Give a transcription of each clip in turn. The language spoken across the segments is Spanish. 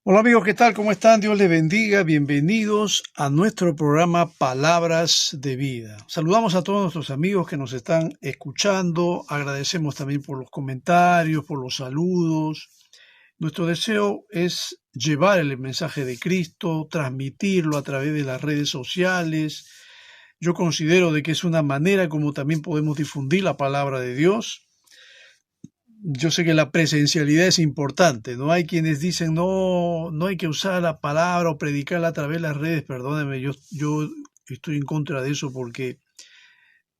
Hola amigos, ¿qué tal? ¿Cómo están? Dios les bendiga. Bienvenidos a nuestro programa Palabras de Vida. Saludamos a todos nuestros amigos que nos están escuchando. Agradecemos también por los comentarios, por los saludos. Nuestro deseo es llevar el mensaje de Cristo, transmitirlo a través de las redes sociales. Yo considero de que es una manera como también podemos difundir la palabra de Dios. Yo sé que la presencialidad es importante, ¿no? Hay quienes dicen, no, no hay que usar la palabra o predicarla a través de las redes. Perdónenme, yo estoy en contra de eso porque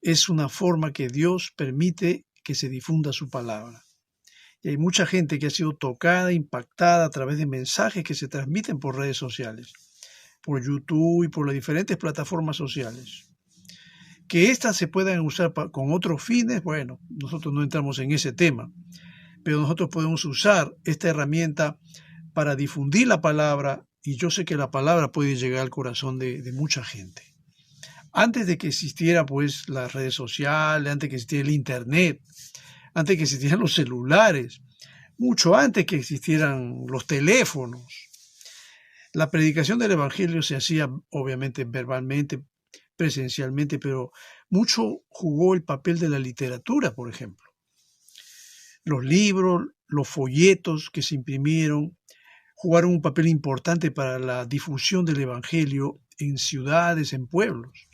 es una forma que Dios permite que se difunda su palabra. Y hay mucha gente que ha sido tocada, impactada a través de mensajes que se transmiten por redes sociales, por YouTube y por las diferentes plataformas sociales. Que éstas se puedan usar con otros fines, bueno, nosotros no entramos en ese tema, pero nosotros podemos usar esta herramienta para difundir la palabra, y yo sé que la palabra puede llegar al corazón de mucha gente. Antes de que existiera pues las redes sociales, antes de que existiera el internet, antes de que existieran los celulares, mucho antes que existieran los teléfonos, la predicación del evangelio se hacía obviamente verbalmente, presencialmente, pero mucho jugó el papel de la literatura, por ejemplo. Los libros, los folletos que se imprimieron, jugaron un papel importante para la difusión del evangelio en ciudades, en pueblos.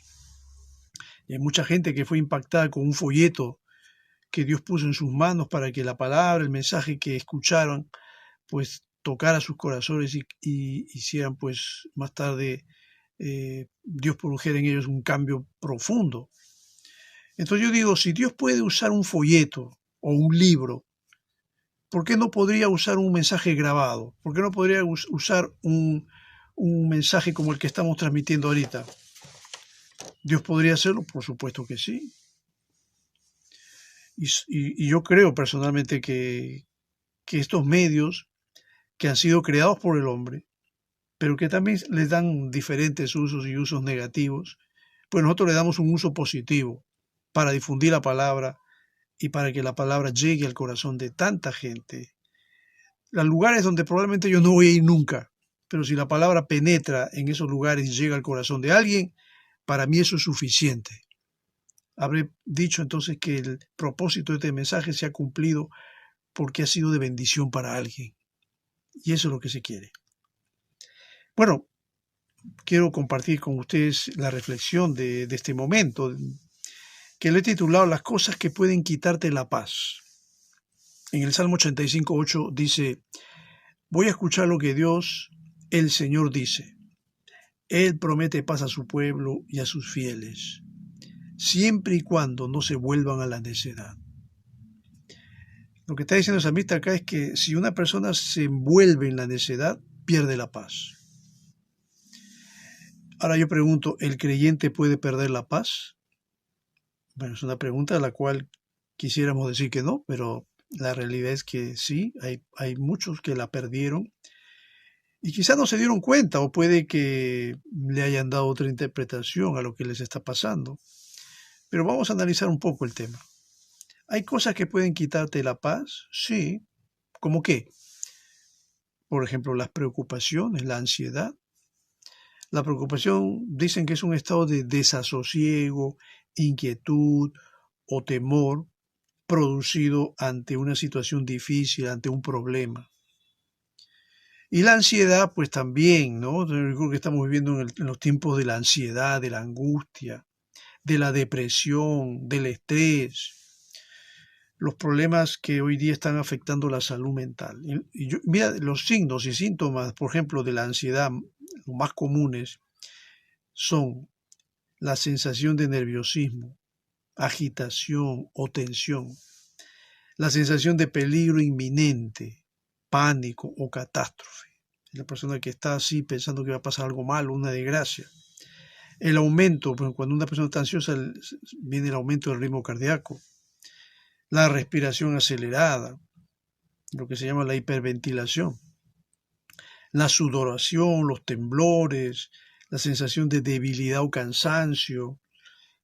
Y hay mucha gente que fue impactada con un folleto que Dios puso en sus manos para que la palabra, el mensaje que escucharon, pues tocara sus corazones y hicieran pues más tarde Dios produjera en ellos un cambio profundo. Entonces yo digo, si Dios puede usar un folleto o un libro, ¿por qué no podría usar un mensaje grabado? ¿Por qué no podría usar un mensaje como el que estamos transmitiendo ahorita? ¿Dios podría hacerlo? Por supuesto que sí. Y yo creo personalmente que estos medios que han sido creados por el hombre, pero que también les dan diferentes usos y usos negativos, pues nosotros le damos un uso positivo para difundir la palabra y para que la palabra llegue al corazón de tanta gente. Los lugares donde probablemente yo no voy a ir nunca, pero si la palabra penetra en esos lugares y llega al corazón de alguien, para mí eso es suficiente. Habré dicho entonces que el propósito de este mensaje se ha cumplido porque ha sido de bendición para alguien. Y eso es lo que se quiere. Bueno, quiero compartir con ustedes la reflexión de este momento, que le he titulado Las cosas que pueden quitarte la paz. En el Salmo 85:8 dice, voy a escuchar lo que Dios, el Señor, dice. Él promete paz a su pueblo y a sus fieles, siempre y cuando no se vuelvan a la necedad. Lo que está diciendo el salmista acá es que si una persona se envuelve en la necedad, pierde la paz. Ahora yo pregunto, ¿el creyente puede perder la paz? Bueno, es una pregunta a la cual quisiéramos decir que no, pero la realidad es que sí, hay muchos que la perdieron y quizás no se dieron cuenta o puede que le hayan dado otra interpretación a lo que les está pasando. Pero vamos a analizar un poco el tema. ¿Hay cosas que pueden quitarte la paz? Sí. ¿Cómo qué? Por ejemplo, las preocupaciones, la ansiedad. La preocupación dicen que es un estado de desasosiego, inquietud o temor producido ante una situación difícil, ante un problema. Y la ansiedad, pues también, ¿no? Yo creo que estamos viviendo en los tiempos de la ansiedad, de la angustia, de la depresión, del estrés, los problemas que hoy día están afectando la salud mental. Mira, los signos y síntomas, por ejemplo, de la ansiedad, los más comunes, son la sensación de nerviosismo, agitación o tensión, la sensación de peligro inminente, pánico o catástrofe. La persona que está así pensando que va a pasar algo malo, una desgracia. El aumento, cuando una persona está ansiosa, viene el aumento del ritmo cardíaco, la respiración acelerada, lo que se llama la hiperventilación, la sudoración, los temblores, la sensación de debilidad o cansancio,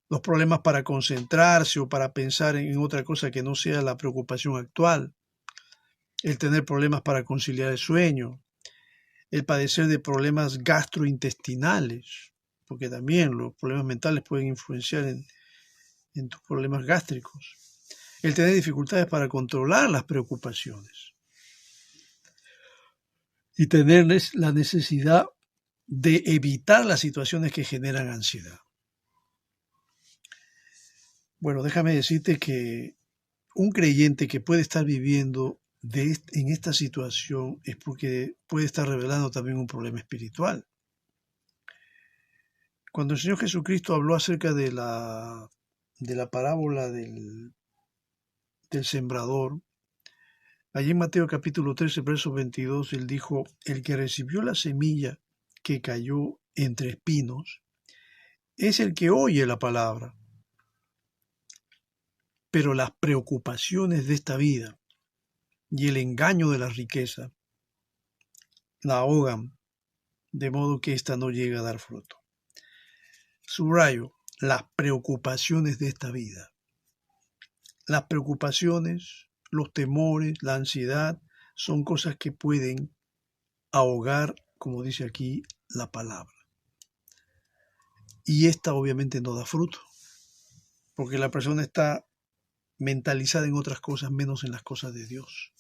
los problemas para concentrarse o para pensar en otra cosa que no sea la preocupación actual, el tener problemas para conciliar el sueño, el padecer de problemas gastrointestinales, porque también los problemas mentales pueden influenciar en tus problemas gástricos, el tener dificultades para controlar las preocupaciones y tener la necesidad de evitar las situaciones que generan ansiedad. Bueno, déjame decirte que un creyente que puede estar viviendo en esta situación es porque puede estar revelando también un problema espiritual. Cuando el Señor Jesucristo habló acerca de la parábola del sembrador, allí en Mateo capítulo 13, verso 22, Él dijo, el que recibió la semilla que cayó entre espinos es el que oye la palabra, pero las preocupaciones de esta vida y el engaño de la riqueza la ahogan, de modo que ésta no llega a dar fruto. Subrayo, las preocupaciones de esta vida. Las preocupaciones, los temores, la ansiedad, son cosas que pueden ahogar, como dice aquí, la palabra. Y esta obviamente no da fruto, porque la persona está mentalizada en otras cosas menos en las cosas de Dios.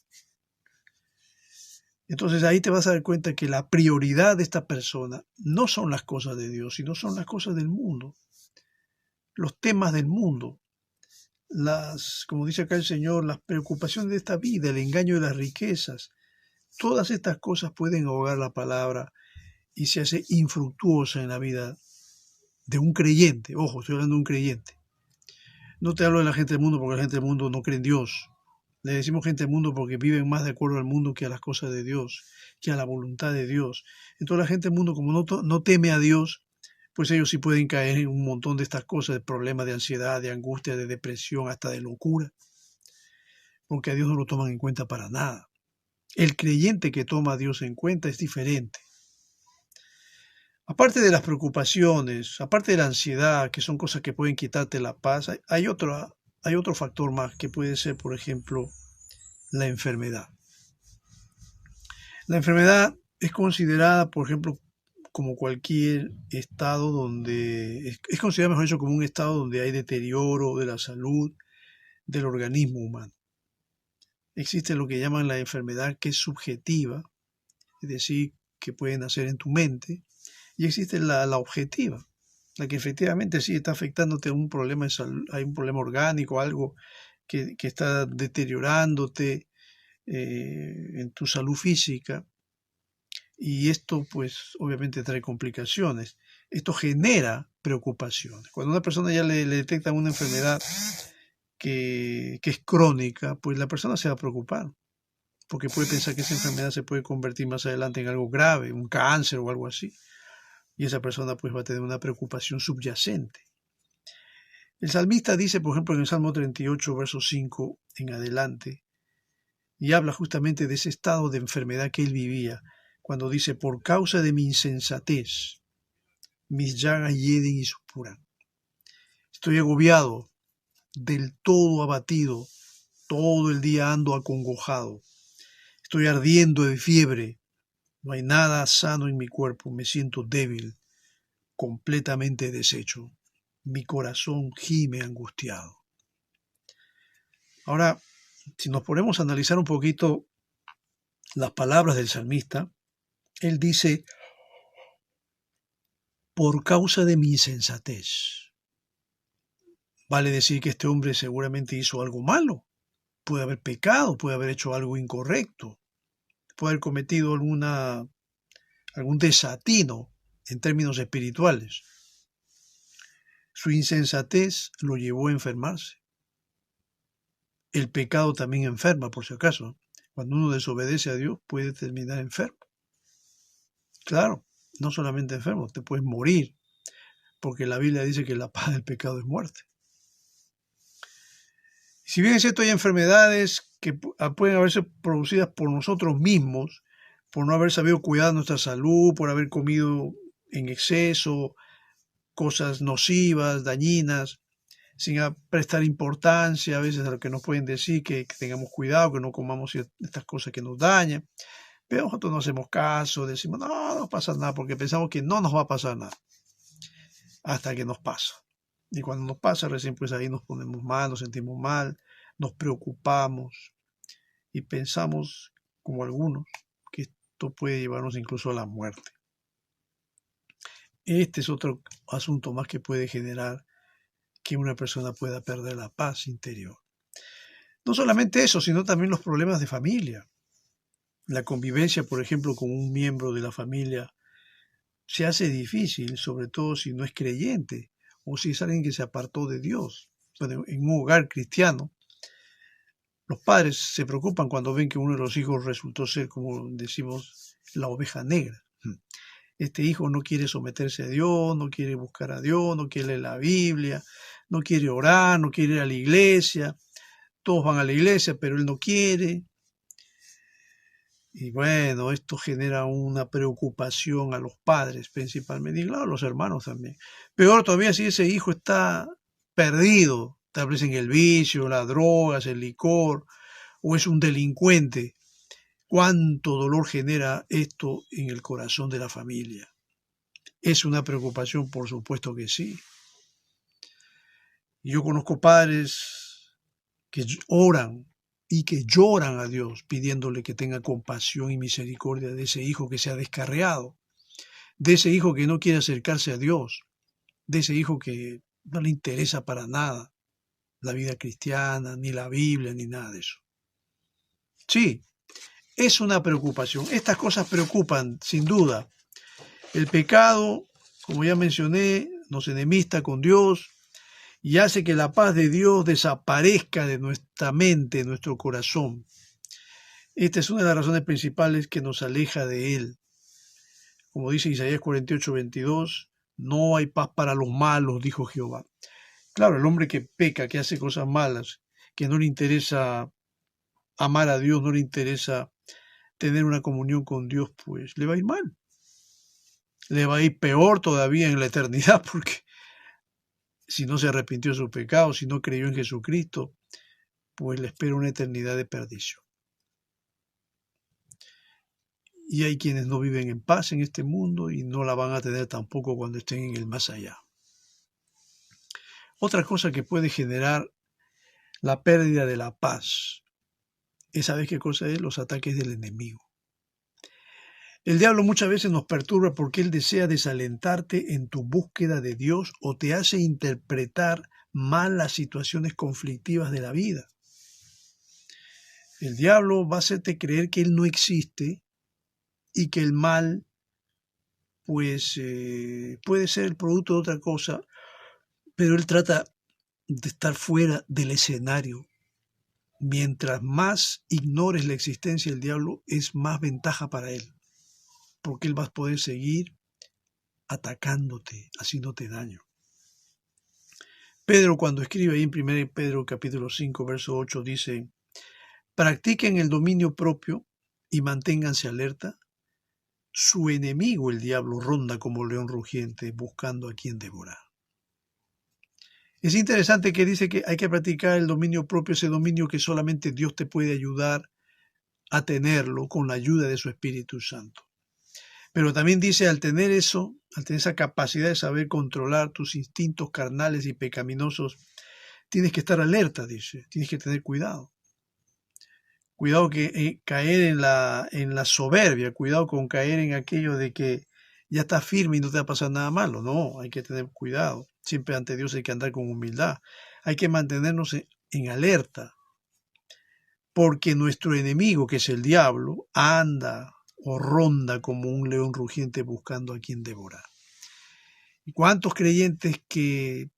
Entonces ahí te vas a dar cuenta que la prioridad de esta persona no son las cosas de Dios, sino son las cosas del mundo, los temas del mundo, como dice acá el Señor, las preocupaciones de esta vida, el engaño de las riquezas. Todas estas cosas pueden ahogar la palabra y se hace infructuosa en la vida de un creyente. Ojo, estoy hablando de un creyente. No te hablo de la gente del mundo porque la gente del mundo no cree en Dios. Le decimos gente del mundo porque viven más de acuerdo al mundo que a las cosas de Dios, que a la voluntad de Dios. Entonces la gente del mundo, como no teme a Dios, pues ellos sí pueden caer en un montón de estas cosas, de problemas de ansiedad, de angustia, de depresión, hasta de locura, porque a Dios no lo toman en cuenta para nada. El creyente que toma a Dios en cuenta es diferente. Aparte de las preocupaciones, aparte de la ansiedad, que son cosas que pueden quitarte la paz, hay otro factor más que puede ser, por ejemplo, la enfermedad. La enfermedad es considerada, por ejemplo, como cualquier estado donde, es considerado, mejor dicho, como un estado donde hay deterioro de la salud del organismo humano. Existe lo que llaman la enfermedad que es subjetiva, es decir, que puede nacer en tu mente, y existe la objetiva, la que efectivamente sí está afectándote a un problema de salud, hay un problema orgánico, algo que está deteriorándote en tu salud física, y esto pues obviamente trae complicaciones. Esto genera preocupaciones. Cuando a una persona ya le detectan una enfermedad que es crónica, pues la persona se va a preocupar, porque puede pensar que esa enfermedad se puede convertir más adelante en algo grave, un cáncer o algo así. Y esa persona pues va a tener una preocupación subyacente. El salmista dice, por ejemplo, en el Salmo 38, verso 5 en adelante, y habla justamente de ese estado de enfermedad que él vivía, cuando dice, por causa de mi insensatez, mis llagas hieden y supuran. Estoy agobiado, del todo abatido, todo el día ando acongojado. Estoy ardiendo de fiebre, no hay nada sano en mi cuerpo, me siento débil, completamente deshecho. Mi corazón gime angustiado. Ahora, si nos ponemos a analizar un poquito las palabras del salmista, él dice, por causa de mi insensatez. Vale decir que este hombre seguramente hizo algo malo, puede haber pecado, puede haber hecho algo incorrecto, puede haber cometido algún desatino en términos espirituales. Su insensatez lo llevó a enfermarse. El pecado también enferma, por si acaso. Cuando uno desobedece a Dios puede terminar enfermo. Claro, no solamente enfermo, te puedes morir, porque la Biblia dice que la paga del pecado es muerte. Si bien es cierto, hay enfermedades que pueden haberse producidas por nosotros mismos, por no haber sabido cuidar nuestra salud, por haber comido en exceso, cosas nocivas, dañinas, sin prestar importancia a veces a lo que nos pueden decir, que tengamos cuidado, que no comamos estas cosas que nos dañan. Pero nosotros no hacemos caso, decimos, no, no pasa nada, porque pensamos que no nos va a pasar nada, hasta que nos pasa. Y cuando nos pasa, recién pues ahí nos ponemos mal, nos sentimos mal, nos preocupamos y pensamos, como algunos, que esto puede llevarnos incluso a la muerte. Este es otro asunto más que puede generar que una persona pueda perder la paz interior. No solamente eso, sino también los problemas de familia. La convivencia, por ejemplo, con un miembro de la familia se hace difícil, sobre todo si no es creyente o si es alguien que se apartó de Dios. Bueno, en un hogar cristiano, los padres se preocupan cuando ven que uno de los hijos resultó ser, como decimos, la oveja negra. Este hijo no quiere someterse a Dios, no quiere buscar a Dios, no quiere leer la Biblia, no quiere orar, no quiere ir a la iglesia. Todos van a la iglesia, pero él no quiere. Y bueno, esto genera una preocupación a los padres principalmente, y claro, a los hermanos también. Peor todavía si ese hijo está perdido, tal vez en el vicio, las drogas, el licor, o es un delincuente. ¿Cuánto dolor genera esto en el corazón de la familia? ¿Es una preocupación? Por supuesto que sí. Yo conozco padres que oran y que lloran a Dios pidiéndole que tenga compasión y misericordia de ese hijo que se ha descarriado, de ese hijo que no quiere acercarse a Dios, de ese hijo que no le interesa para nada la vida cristiana, ni la Biblia, ni nada de eso. Sí, es una preocupación. Estas cosas preocupan, sin duda. El pecado, como ya mencioné, nos enemista con Dios y hace que la paz de Dios desaparezca de nuestra mente, de nuestro corazón. Esta es una de las razones principales que nos aleja de Él. Como dice Isaías 48:22, no hay paz para los malos, dijo Jehová. Claro, el hombre que peca, que hace cosas malas, que no le interesa amar a Dios, no le interesa tener una comunión con Dios, pues le va a ir mal. Le va a ir peor todavía en la eternidad, porque si no se arrepintió de su pecado, si no creyó en Jesucristo, pues le espera una eternidad de perdición. Y hay quienes no viven en paz en este mundo y no la van a tener tampoco cuando estén en el más allá. Otra cosa que puede generar la pérdida de la paz ¿sabes qué cosa es? Los ataques del enemigo. El diablo muchas veces nos perturba porque él desea desalentarte en tu búsqueda de Dios o te hace interpretar mal las situaciones conflictivas de la vida. El diablo va a hacerte creer que él no existe y que el mal pues puede ser el producto de otra cosa, pero él trata de estar fuera del escenario. Mientras más ignores la existencia del diablo, es más ventaja para él, porque él va a poder seguir atacándote, haciéndote daño. Pedro, cuando escribe ahí en 1 Pedro capítulo 5, verso 8, dice, practiquen el dominio propio y manténganse alerta. Su enemigo, el diablo, ronda como león rugiente buscando a quien devorar. Es interesante que dice que hay que practicar el dominio propio, ese dominio que solamente Dios te puede ayudar a tenerlo con la ayuda de su Espíritu Santo. Pero también dice, al tener eso, al tener esa capacidad de saber controlar tus instintos carnales y pecaminosos, tienes que estar alerta, dice, tienes que tener cuidado. Cuidado que caer en la soberbia, cuidado con caer en aquello de que ya estás firme y no te va a pasar nada malo. No, hay que tener cuidado. Siempre ante Dios hay que andar con humildad. Hay que mantenernos en alerta, porque nuestro enemigo, que es el diablo, anda o ronda como un león rugiente buscando a quien devorar. ¿Y cuántos creyentes que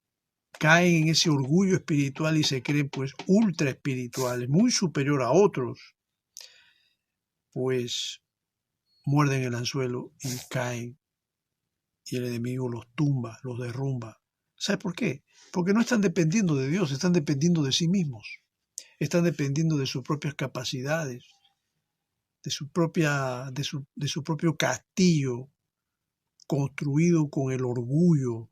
caen en ese orgullo espiritual y se creen pues ultra espirituales, muy superior a otros, pues muerden el anzuelo y caen y el enemigo los tumba, los derrumba? ¿Sabes por qué? Porque no están dependiendo de Dios, están dependiendo de sí mismos, están dependiendo de sus propias capacidades, de su propio castillo construido con el orgullo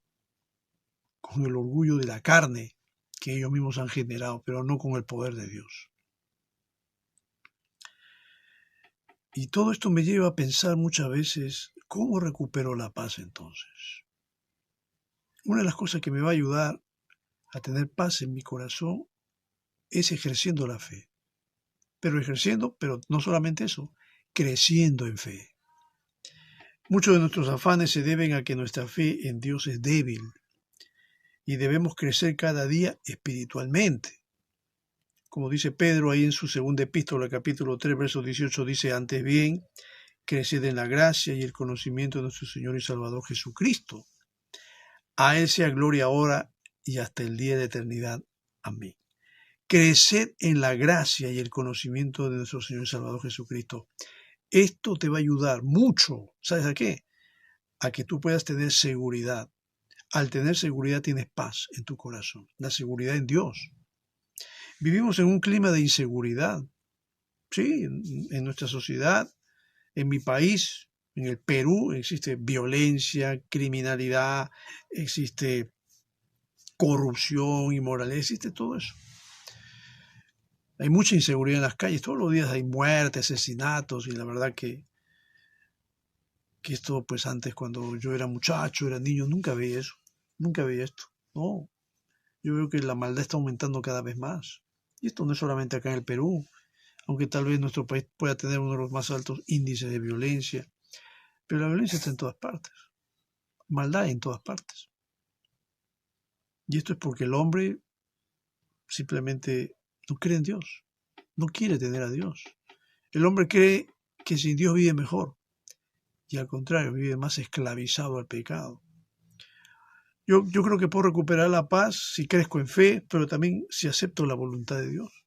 de la carne que ellos mismos han generado, pero no con el poder de Dios. Y todo esto me lleva a pensar muchas veces, ¿cómo recupero la paz entonces? Una de las cosas que me va a ayudar a tener paz en mi corazón es ejerciendo la fe. Pero no solamente eso, creciendo en fe. Muchos de nuestros afanes se deben a que nuestra fe en Dios es débil y debemos crecer cada día espiritualmente. Como dice Pedro ahí en su segunda epístola, capítulo 3, verso 18, dice, antes bien, creced en la gracia y el conocimiento de nuestro Señor y Salvador Jesucristo. A Él sea gloria ahora y hasta el día de eternidad. Amén. Creced en la gracia y el conocimiento de nuestro Señor y Salvador Jesucristo. Esto te va a ayudar mucho. ¿Sabes a qué? A que tú puedas tener seguridad. Al tener seguridad tienes paz en tu corazón. La seguridad en Dios. Vivimos en un clima de inseguridad. Sí, en nuestra sociedad, en mi país, en el Perú, existe violencia, criminalidad, existe corrupción, inmoralidad, existe todo eso. Hay mucha inseguridad en las calles, todos los días hay muertes, asesinatos, y la verdad que esto, pues antes cuando yo era muchacho, era niño, nunca veía eso, nunca veía esto. No, yo veo que la maldad está aumentando cada vez más. Y esto no es solamente acá en el Perú, aunque tal vez nuestro país pueda tener uno de los más altos índices de violencia, pero la violencia está en todas partes, maldad en todas partes. Y esto es porque el hombre simplemente no cree en Dios, no quiere tener a Dios. El hombre cree que sin Dios vive mejor y al contrario, vive más esclavizado al pecado. Yo creo que puedo recuperar la paz si crezco en fe, pero también si acepto la voluntad de Dios.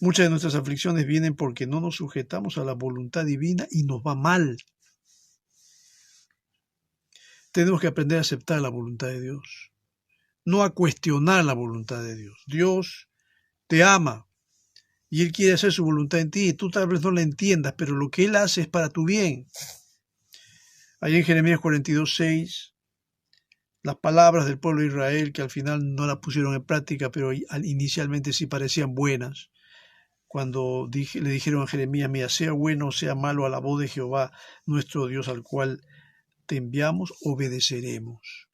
Muchas de nuestras aflicciones vienen porque no nos sujetamos a la voluntad divina y nos va mal. Tenemos que aprender a aceptar la voluntad de Dios, no a cuestionar la voluntad de Dios. Dios te ama y Él quiere hacer su voluntad en ti. Tú tal vez no la entiendas, pero lo que Él hace es para tu bien. Ahí en Jeremías 42:6, las palabras del pueblo de Israel, que al final no las pusieron en práctica, pero inicialmente sí parecían buenas, cuando le dijeron a Jeremías, mira, sea bueno o sea malo, a la voz de Jehová, nuestro Dios, al cual te enviamos, obedeceremos,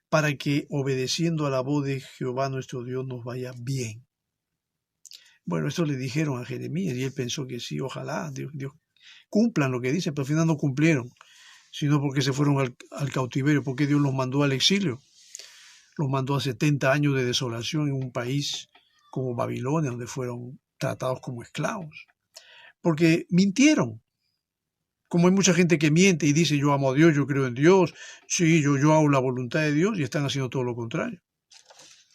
para que obedeciendo a la voz de Jehová, nuestro Dios, nos vaya bien. Bueno, esto le dijeron a Jeremías y él pensó que sí, ojalá Dios cumplan lo que dice, pero al final no cumplieron, sino porque se fueron al cautiverio, porque Dios los mandó al exilio. Los mandó a 70 años de desolación en un país como Babilonia, donde fueron tratados como esclavos. Porque mintieron. Como hay mucha gente que miente y dice, yo amo a Dios, yo creo en Dios, sí, yo hago la voluntad de Dios, y están haciendo todo lo contrario.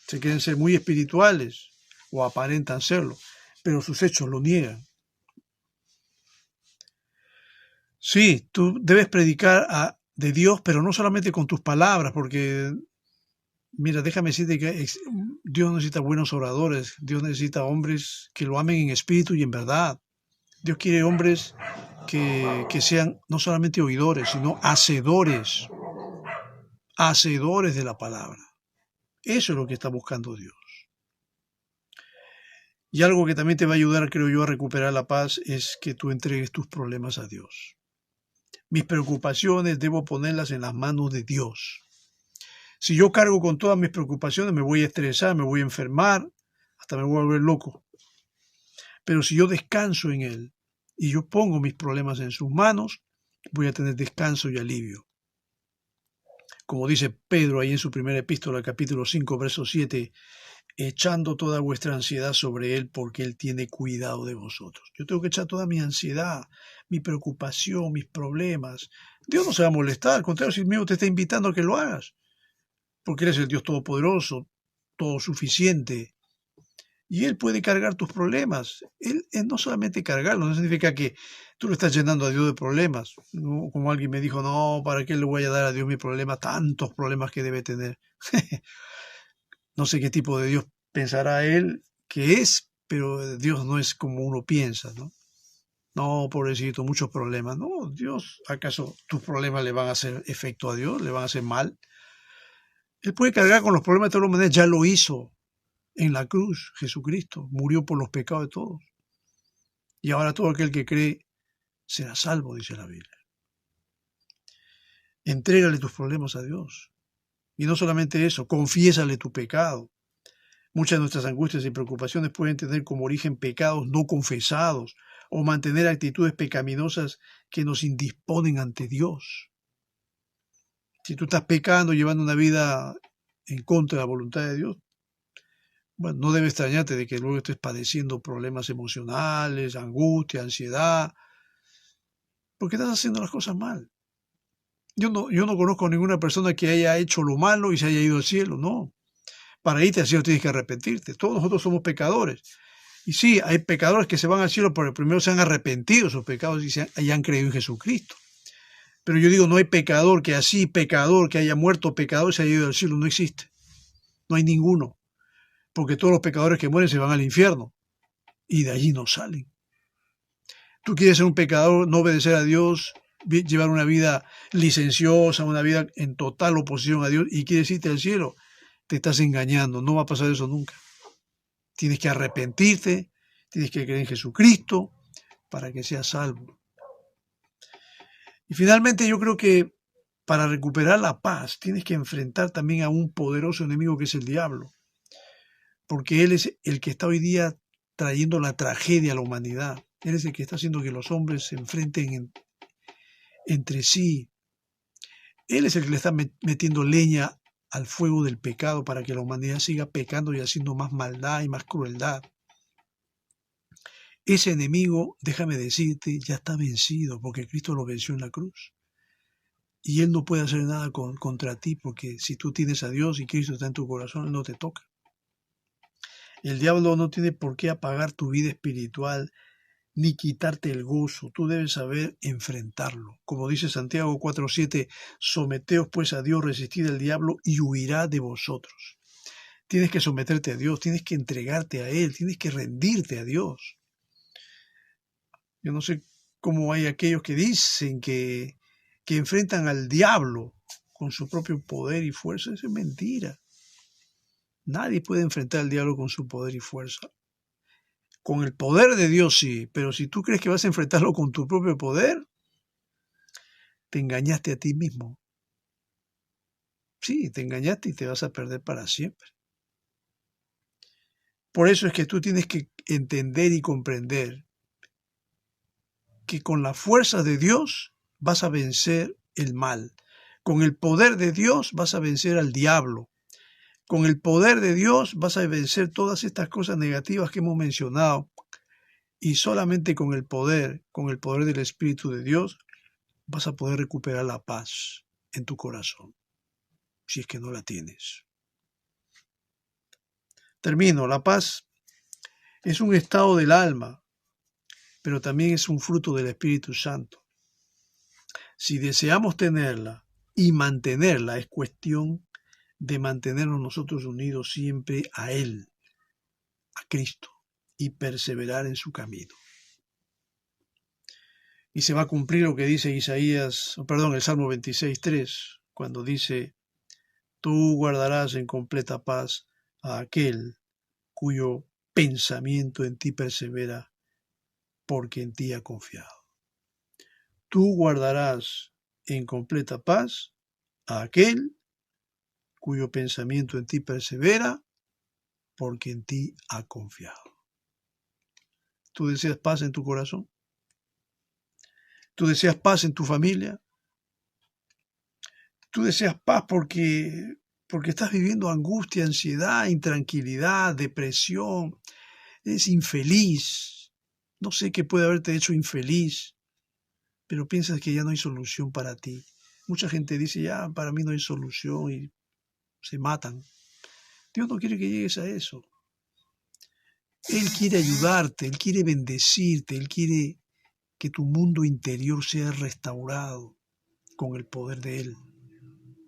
Se quieren ser muy espirituales o aparentan serlo, pero sus hechos lo niegan. Sí, tú debes predicar de Dios, pero no solamente con tus palabras, porque, mira, déjame decirte que Dios necesita buenos oradores, Dios necesita hombres que lo amen en espíritu y en verdad. Dios quiere hombres que sean no solamente oidores, sino hacedores de la palabra. Eso es lo que está buscando Dios. Y algo que también te va a ayudar, creo yo, a recuperar la paz es que tú entregues tus problemas a Dios. Mis preocupaciones debo ponerlas en las manos de Dios. Si yo cargo con todas mis preocupaciones, me voy a estresar, me voy a enfermar, hasta me voy a volver loco. Pero si yo descanso en Él y yo pongo mis problemas en sus manos, voy a tener descanso y alivio. Como dice Pedro ahí en su primera epístola, capítulo 5, verso 7, echando toda vuestra ansiedad sobre Él porque Él tiene cuidado de vosotros. Yo tengo que echar toda mi ansiedad, mi preocupación, mis problemas. Dios no se va a molestar, al contrario, si mismo te está invitando a que lo hagas, porque Él es el Dios todopoderoso, todo suficiente, y Él puede cargar tus problemas. Él no solamente cargarlos, no significa que tú le estás llenando a Dios de problemas. ¿No? Como alguien me dijo, no, ¿para qué le voy a dar a Dios mi problema? Tantos problemas que debe tener. No sé qué tipo de Dios pensará Él que es, pero Dios no es como uno piensa, ¿no? No, pobrecito, muchos problemas. No, Dios, ¿acaso tus problemas le van a hacer efecto a Dios? ¿Le van a hacer mal? Él puede cargar con los problemas de todas maneras, ya lo hizo. En la cruz, Jesucristo murió por los pecados de todos. Y ahora todo aquel que cree serás salvo, dice la Biblia. Entrégale tus problemas a Dios. Y no solamente eso, confiésale tu pecado. Muchas de nuestras angustias y preocupaciones pueden tener como origen pecados no confesados o mantener actitudes pecaminosas que nos indisponen ante Dios. Si tú estás pecando, llevando una vida en contra de la voluntad de Dios, bueno, no debe extrañarte de que luego estés padeciendo problemas emocionales, angustia, ansiedad, porque estás haciendo las cosas mal. Yo no conozco a ninguna persona que haya hecho lo malo y se haya ido al cielo, no. Para irte al cielo tienes que arrepentirte. Todos nosotros somos pecadores. Y sí, hay pecadores que se van al cielo, pero primero se han arrepentido de sus pecados y han creído en Jesucristo. Pero yo digo, no hay pecador que haya muerto pecador y se haya ido al cielo. No existe. No hay ninguno. Porque todos los pecadores que mueren se van al infierno. Y de allí no salen. Tú quieres ser un pecador, no obedecer a Dios, llevar una vida licenciosa, una vida en total oposición a Dios y quieres irte al cielo, te estás engañando. No va a pasar eso nunca. Tienes que arrepentirte, tienes que creer en Jesucristo para que seas salvo. Y finalmente yo creo que para recuperar la paz tienes que enfrentar también a un poderoso enemigo que es el diablo, porque él es el que está hoy día trayendo la tragedia a la humanidad. Él es el que está haciendo que los hombres se enfrenten entre sí. Él es el que le está metiendo leña al fuego del pecado para que la humanidad siga pecando y haciendo más maldad y más crueldad. Ese enemigo, déjame decirte, ya está vencido porque Cristo lo venció en la cruz. Y Él no puede hacer nada contra ti porque si tú tienes a Dios y Cristo está en tu corazón, Él no te toca. El diablo no tiene por qué apagar tu vida espiritual ni quitarte el gozo. Tú debes saber enfrentarlo. Como dice Santiago 4:7, someteos pues a Dios, resistid al diablo y huirá de vosotros. Tienes que someterte a Dios, tienes que entregarte a Él, tienes que rendirte a Dios. Yo no sé cómo hay aquellos que dicen que enfrentan al diablo con su propio poder y fuerza. Eso es mentira. Nadie puede enfrentar al diablo con su poder y fuerza. Con el poder de Dios sí, pero si tú crees que vas a enfrentarlo con tu propio poder, te engañaste a ti mismo. Sí, te engañaste y te vas a perder para siempre. Por eso es que tú tienes que entender y comprender que con la fuerza de Dios vas a vencer el mal. Con el poder de Dios vas a vencer al diablo. Con el poder de Dios vas a vencer todas estas cosas negativas que hemos mencionado. Y solamente con el poder del Espíritu de Dios, vas a poder recuperar la paz en tu corazón, si es que no la tienes. Termino. La paz es un estado del alma, pero también es un fruto del Espíritu Santo. Si deseamos tenerla y mantenerla, es cuestión de mantenernos nosotros unidos siempre a Él, a Cristo, y perseverar en su camino. Y se va a cumplir lo que dice el Salmo 26:3, cuando dice, tú guardarás en completa paz a aquel cuyo pensamiento en ti persevera, porque en ti ha confiado. Tú guardarás en completa paz a aquel cuyo pensamiento en ti persevera, porque en ti ha confiado. ¿Tú deseas paz en tu corazón? ¿Tú deseas paz en tu familia? ¿Tú deseas paz porque estás viviendo angustia, ansiedad, intranquilidad, depresión? Eres infeliz. No sé qué puede haberte hecho infeliz, pero piensas que ya no hay solución para ti. Mucha gente dice, ya, para mí no hay solución y se matan. Dios no quiere que llegues a eso. Él quiere ayudarte, Él quiere bendecirte, Él quiere que tu mundo interior sea restaurado con el poder de Él.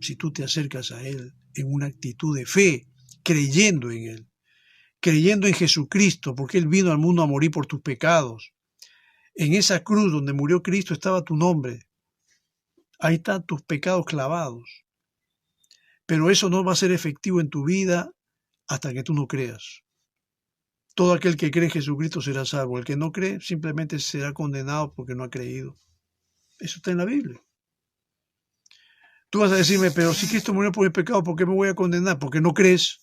Si tú te acercas a Él en una actitud de fe, creyendo en Él, creyendo en Jesucristo, porque Él vino al mundo a morir por tus pecados. En esa cruz donde murió Cristo estaba tu nombre. Ahí están tus pecados clavados. Pero eso no va a ser efectivo en tu vida hasta que tú no creas. Todo aquel que cree en Jesucristo será salvo. El que no cree simplemente será condenado porque no ha creído. Eso está en la Biblia. Tú vas a decirme, pero si Cristo murió por el pecado, ¿por qué me voy a condenar? Porque no crees.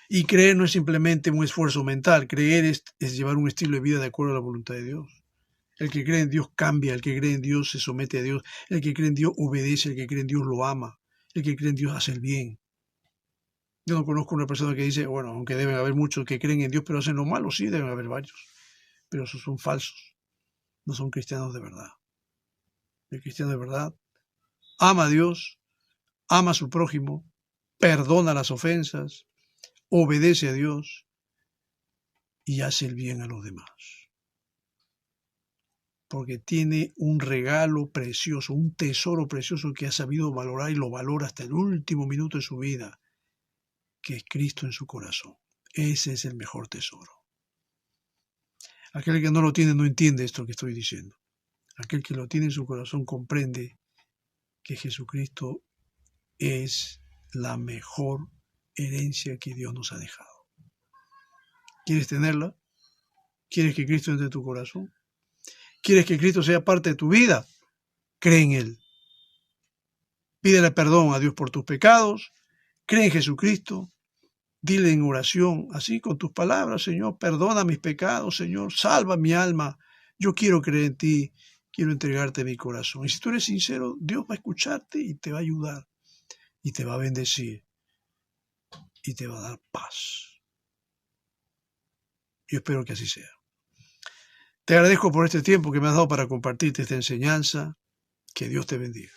Y creer no es simplemente un esfuerzo mental. Creer es llevar un estilo de vida de acuerdo a la voluntad de Dios. El que cree en Dios cambia, el que cree en Dios se somete a Dios, el que cree en Dios obedece, el que cree en Dios lo ama, el que cree en Dios hace el bien. Yo no conozco una persona que dice, bueno, aunque deben haber muchos que creen en Dios pero hacen lo malo, sí, deben haber varios, pero esos son falsos, no son cristianos de verdad. El cristiano de verdad ama a Dios, ama a su prójimo, perdona las ofensas, obedece a Dios y hace el bien a los demás. Porque tiene un regalo precioso, un tesoro precioso que ha sabido valorar y lo valora hasta el último minuto de su vida, que es Cristo en su corazón. Ese es el mejor tesoro. Aquel que no lo tiene no entiende esto que estoy diciendo. Aquel que lo tiene en su corazón comprende que Jesucristo es la mejor herencia que Dios nos ha dejado. ¿Quieres tenerla? ¿Quieres que Cristo entre en tu corazón? ¿Quieres que Cristo sea parte de tu vida? Cree en Él. Pídele perdón a Dios por tus pecados. Cree en Jesucristo. Dile en oración, así con tus palabras, Señor, perdona mis pecados, Señor, salva mi alma. Yo quiero creer en ti, quiero entregarte mi corazón. Y si tú eres sincero, Dios va a escucharte y te va a ayudar. Y te va a bendecir. Y te va a dar paz. Yo espero que así sea. Te agradezco por este tiempo que me has dado para compartirte esta enseñanza. Que Dios te bendiga.